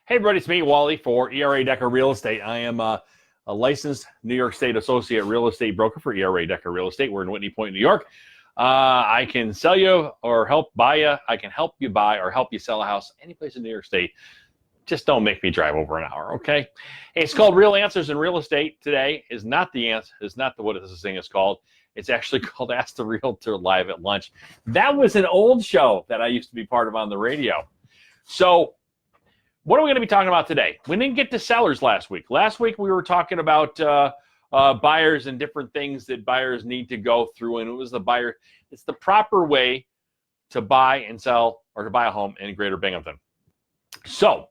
Hey everybody, it's me, Wally for ERA Decker Real Estate. I am a licensed New York State associate real estate broker for ERA Decker Real Estate. We're in Whitney Point, New York. I can sell you or help buy you. I can help you buy or help you sell a house any place in New York State. Just don't make me drive over an hour, okay? Hey, it's called Real Answers in Real Estate. Today is not the answer. It's not what this thing is called. It's actually called Ask the Realtor Live at Lunch. That was an old show that I used to be part of on the radio. So what are we going to be talking about today? We didn't get to sellers last week. Last week we were talking about buyers and different things that buyers need to go through, and it was the buyer. It's the proper way to buy and sell or to buy a home in Greater Binghamton. So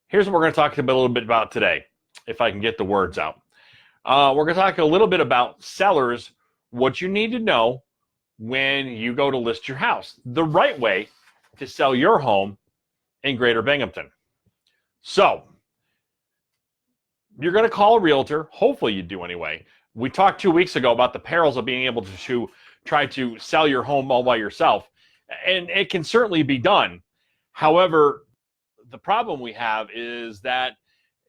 here's what we're going to talk a little bit about today, if I can get the words out. We're going to talk a little bit about sellers, what you need to know when you go to list your house, the right way to sell your home in Greater Binghamton. So you're going to call a realtor. Hopefully you do anyway. We talked 2 weeks ago about the perils of being able to try to sell your home all by yourself, and it can certainly be done. However, the problem we have is that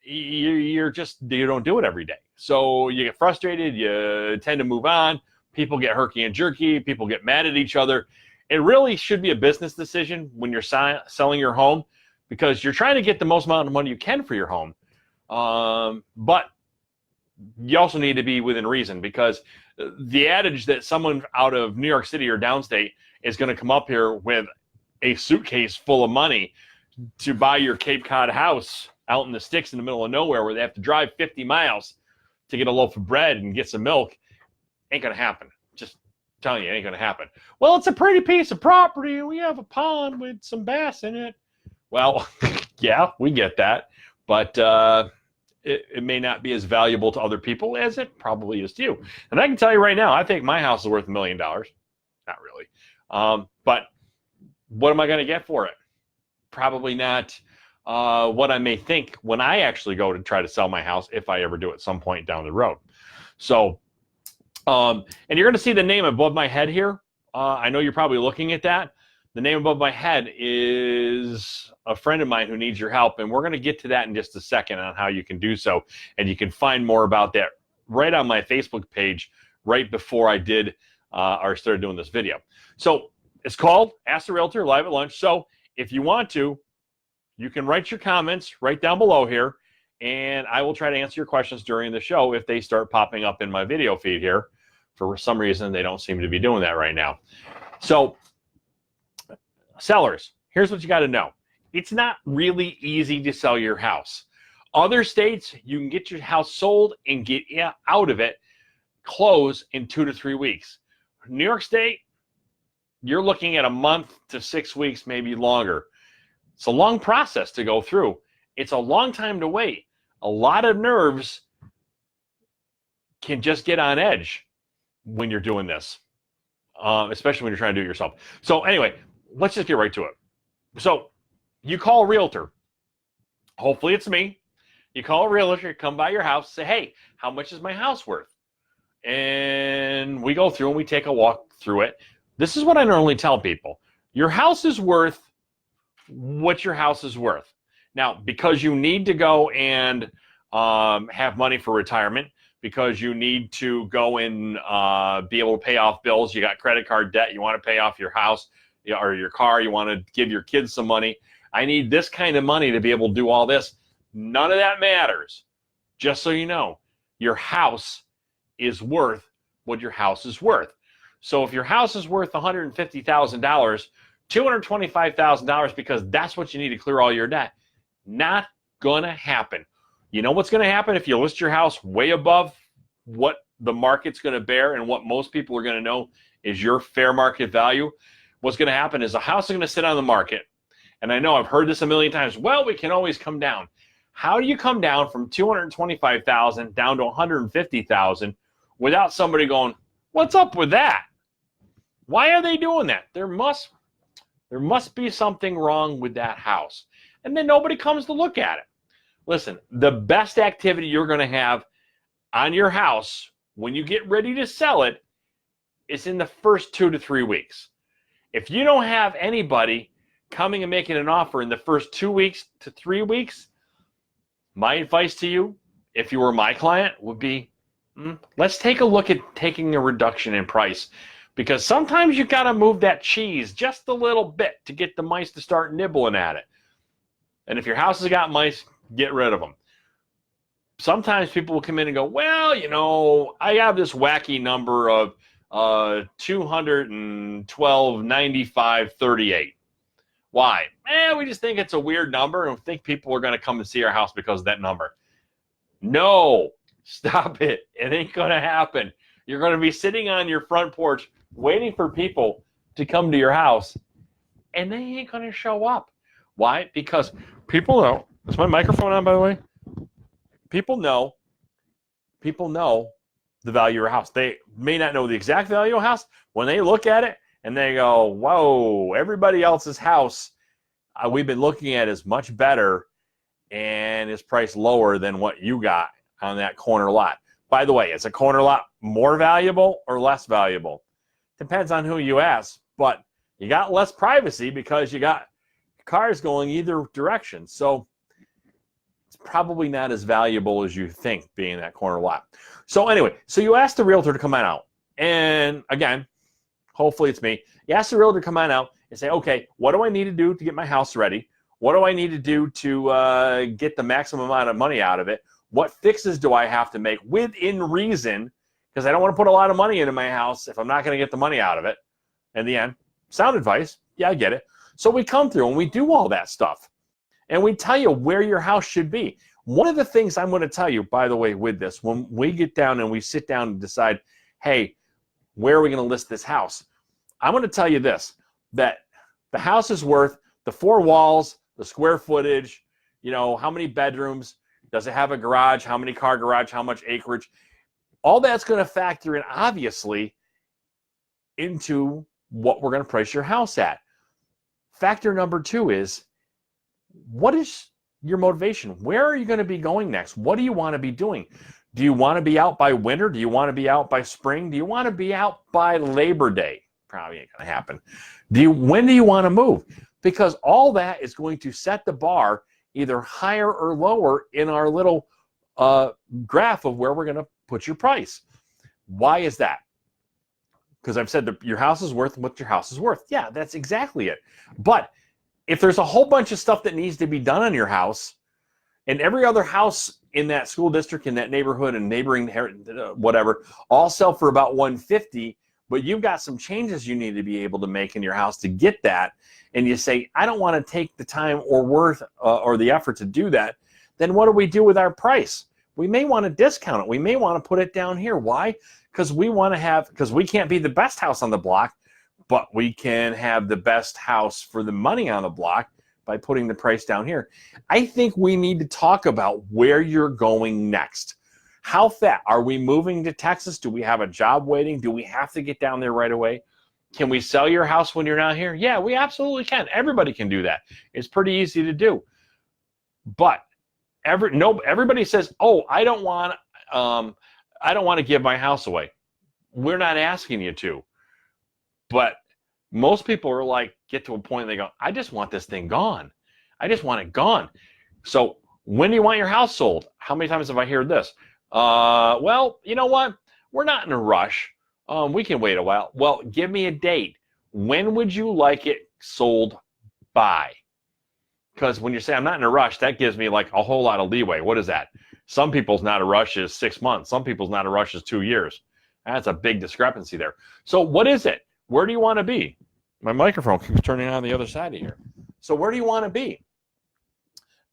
you don't do it every day. So you get frustrated, you tend to move on, people get herky and jerky, people get mad at each other. It really should be a business decision when you're selling your home, because you're trying to get the most amount of money you can for your home. But you also need to be within reason, because the adage that someone out of New York City or downstate is going to come up here with a suitcase full of money to buy your Cape Cod house out in the sticks in the middle of nowhere where they have to drive 50 miles to get a loaf of bread and get some milk ain't going to happen. Just telling you, it ain't going to happen. Well, it's a pretty piece of property. We have a pond with some bass in it. Well, yeah, we get that. But it may not be as valuable to other people as it probably is to you. And I can tell you right now, I think my house is worth $1 million. Not really. But what am I going to get for it? Probably not what I may think when I actually go to try to sell my house, if I ever do at some point down the road. So, and you're going to see the name above my head here. I know you're probably looking at that. The name above my head is a friend of mine who needs your help, and we're going to get to that in just a second on how you can do so. And you can find more about that right on my Facebook page right before I did or started doing this video. So it's called Ask the Realtor Live at Lunch. So if you want to, you can write your comments right down below here, and I will try to answer your questions during the show if they start popping up in my video feed here. For some reason, they don't seem to be doing that right now. So sellers, here's what you got to know. It's not really easy to sell your house. Other states, you can get your house sold and get out of it, close in 2 to 3 weeks. New York State, you're looking at a month to 6 weeks, maybe longer. It's a long process to go through. It's a long time to wait. A lot of nerves can just get on edge when you're doing this, especially when you're trying to do it yourself. So anyway, let's just get right to it. So you call a realtor. Hopefully it's me. You call a realtor, come by your house, say, hey, how much is my house worth? And we go through and we take a walk through it. This is what I normally tell people. Your house is worth what your house is worth. Now, because you need to go and have money for retirement, because you need to go and be able to pay off bills, you got credit card debt, you want to pay off your house or your car, you want to give your kids some money. I need this kind of money to be able to do all this. None of that matters. Just so you know, your house is worth what your house is worth. So if your house is worth $150,000, $225,000 because that's what you need to clear all your debt, not gonna happen. You know what's gonna happen if you list your house way above what the market's gonna bear and what most people are gonna know is your fair market value? What's gonna happen is a house is gonna sit on the market. And I know I've heard this a million times. Well, we can always come down. How do you come down from $225,000 down to $150,000 without somebody going, what's up with that? Why are they doing that? There must be something wrong with that house. And then nobody comes to look at it. Listen, the best activity you're going to have on your house when you get ready to sell it is in the first 2 to 3 weeks. If you don't have anybody coming and making an offer in the first 2 weeks to 3 weeks, my advice to you, if you were my client, would be, let's take a look at taking a reduction in price, because sometimes you got to move that cheese just a little bit to get the mice to start nibbling at it. And if your house has got mice, get rid of them. Sometimes people will come in and go, well, you know, I have this wacky number of 212.95.38. Why? We just think it's a weird number and think people are going to come and see our house because of that number. No, stop it. It ain't going to happen. You're going to be sitting on your front porch waiting for people to come to your house, and they ain't going to show up. Why? Because people know. Is my microphone on, by the way? People know the value of your house. They may not know the exact value of a house. When they look at it and they go, whoa, everybody else's house we've been looking at is much better and is priced lower than what you got on that corner lot. By the way, is a corner lot more valuable or less valuable? Depends on who you ask, but you got less privacy because you got cars going either direction. So it's probably not as valuable as you think being that corner lot. So anyway, so you ask the realtor to come on out. And again, hopefully it's me. You ask the realtor to come on out and say, okay, what do I need to do to get my house ready? What do I need to do to get the maximum amount of money out of it? What fixes do I have to make within reason? Because I don't want to put a lot of money into my house if I'm not going to get the money out of it. In the end, sound advice. Yeah, I get it. So we come through and we do all that stuff. And we tell you where your house should be. One of the things I'm going to tell you, by the way, with this, when we get down and we sit down and decide, hey, where are we going to list this house? I'm going to tell you this, that the house is worth the 4 walls, the square footage, you know, how many bedrooms, does it have a garage, how many car garage, how much acreage. All that's going to factor in, obviously, into what we're going to price your house at. Factor number 2 is, what is your motivation? Where are you going to be going next? What do you want to be doing? Do you want to be out by winter? Do you want to be out by spring? Do you want to be out by Labor Day? Probably ain't going to happen. When do you want to move? Because all that is going to set the bar either higher or lower in our little graph of where we're going to put your price. Why is that? Because I've said that your house is worth what your house is worth. Yeah, that's exactly it. But if there's a whole bunch of stuff that needs to be done on your house, and every other house in that school district, in that neighborhood, and neighboring whatever, all sell for about $150, but you've got some changes you need to be able to make in your house to get that, and you say, I don't want to take the time or the effort to do that, then what do we do with our price? We may want to discount it. We may want to put it down here. Why? Because we can't be the best house on the block, but we can have the best house for the money on the block by putting the price down here. I think we need to talk about where you're going next. How fast? Are we moving to Texas? Do we have a job waiting? Do we have to get down there right away? Can we sell your house when you're not here? Yeah, we absolutely can. Everybody can do that. It's pretty easy to do. But everybody says, oh, I don't want to give my house away. We're not asking you to. But most people are like, get to a point and they go, I just want this thing gone. I just want it gone. So when do you want your house sold? How many times have I heard this? Well, you know what? We're not in a rush. We can wait a while. Well, give me a date. When would you like it sold by? Because when you say I'm not in a rush, that gives me like a whole lot of leeway. What is that? Some people's not a rush is 6 months. Some people's not a rush is 2 years. That's a big discrepancy there. So what is it? Where do you want to be? My microphone keeps turning on the other side of here. So where do you want to be?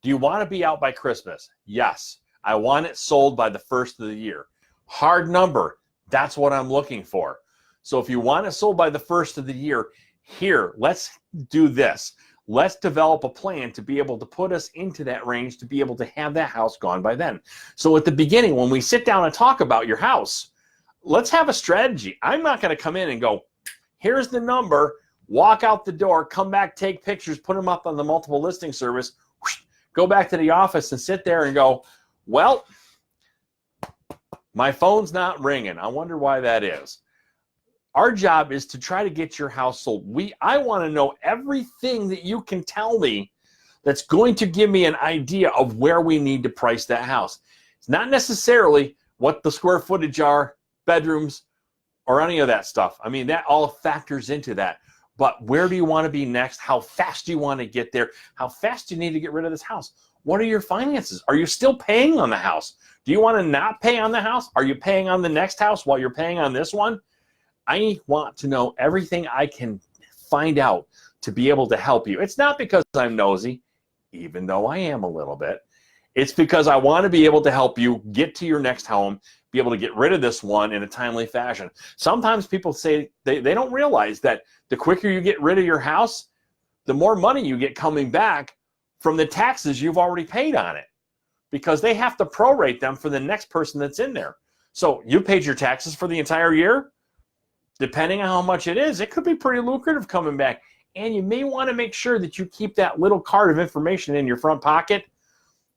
Do you want to be out by Christmas? Yes. I want it sold by the 1st of the year. Hard number. That's what I'm looking for. So if you want it sold by the 1st of the year, here, let's do this. Let's develop a plan to be able to put us into that range to be able to have that house gone by then. So at the beginning, when we sit down and talk about your house, let's have a strategy. I'm not going to come in and go, here's the number, walk out the door, come back, take pictures, put them up on the multiple listing service, go back to the office and sit there and go, well, my phone's not ringing. I wonder why that is. Our job is to try to get your house sold. I want to know everything that you can tell me that's going to give me an idea of where we need to price that house. It's not necessarily what the square footage are, bedrooms, or any of that stuff. I mean, that all factors into that. But where do you want to be next? How fast do you want to get there? How fast do you need to get rid of this house? What are your finances? Are you still paying on the house? Do you want to not pay on the house? Are you paying on the next house while you're paying on this one? I want to know everything I can find out to be able to help you. It's not because I'm nosy, even though I am a little bit. It's because I want to be able to help you get to your next home, be able to get rid of this one in a timely fashion. Sometimes people say they don't realize that the quicker you get rid of your house, the more money you get coming back from the taxes you've already paid on it, because they have to prorate them for the next person that's in there. So you paid your taxes for the entire year. Depending on how much it is, it could be pretty lucrative coming back. And you may want to make sure that you keep that little card of information in your front pocket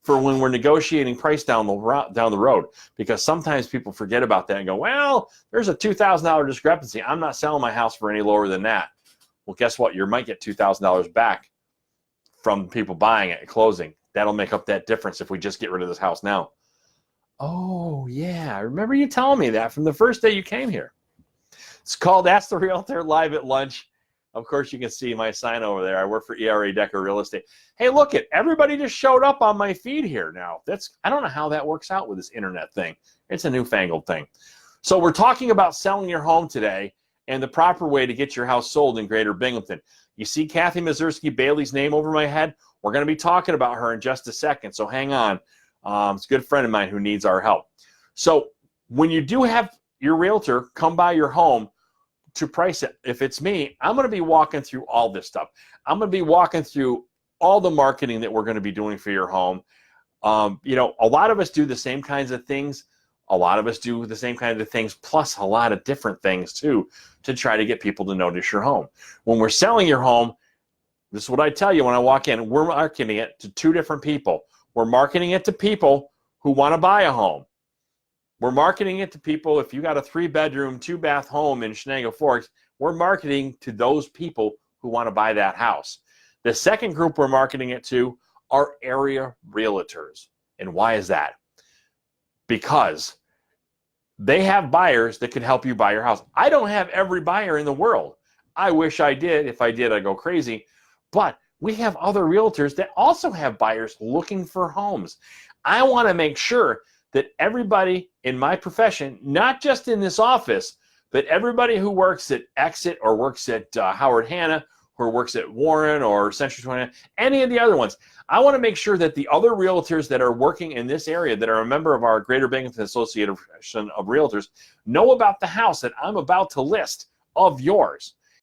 for when we're negotiating price down the road, because sometimes people forget about that and go, well, there's a $2,000 discrepancy. I'm not selling my house for any lower than that. Well, guess what? You might get $2,000 back from people buying it at closing. That'll make up that difference if we just get rid of this house now. Oh, yeah. I remember you telling me that from the first day you came here. It's called Ask the Realtor Live at Lunch. Of course, you can see my sign over there. I work for ERA Decker Real Estate. Hey, look it. Everybody just showed up on my feed here now. I don't know how that works out with this internet thing. It's a newfangled thing. So we're talking about selling your home today and the proper way to get your house sold in Greater Binghamton. You see Kathy Mazursky Bailey's name over my head? We're going to be talking about her in just a second, so hang on. It's a good friend of mine who needs our help. So when you do have your realtor come by your home to price it, if it's me, I'm going to be walking through all this stuff. I'm going to be walking through all the marketing that we're going to be doing for your home. You know, a lot of us do the same kinds of things. A lot of us do the same kinds of things, plus a lot of different things too, to try to get people to notice your home. When we're selling your home, this is what I tell you when I walk in. We're marketing it to two different people. We're marketing it to people who want to buy a home. We're marketing it to people, if you got a 3-bedroom, 2-bath home in Shenango Forks, we're marketing to those people who want to buy that house. The second group we're marketing it to are area realtors. And why is that? Because they have buyers that could help you buy your house. I don't have every buyer in the world. I wish I did. If I did, I'd go crazy. But we have other realtors that also have buyers looking for homes. I want to make sure that everybody in my profession, not just in this office, but everybody who works at Exit or works at Howard Hanna or works at Warren or Century 29, any of the other ones, I want to make sure that the other realtors that are working in this area that are a member of our Greater Binghamton Association of Realtors know about the house that I'm about to list of yours.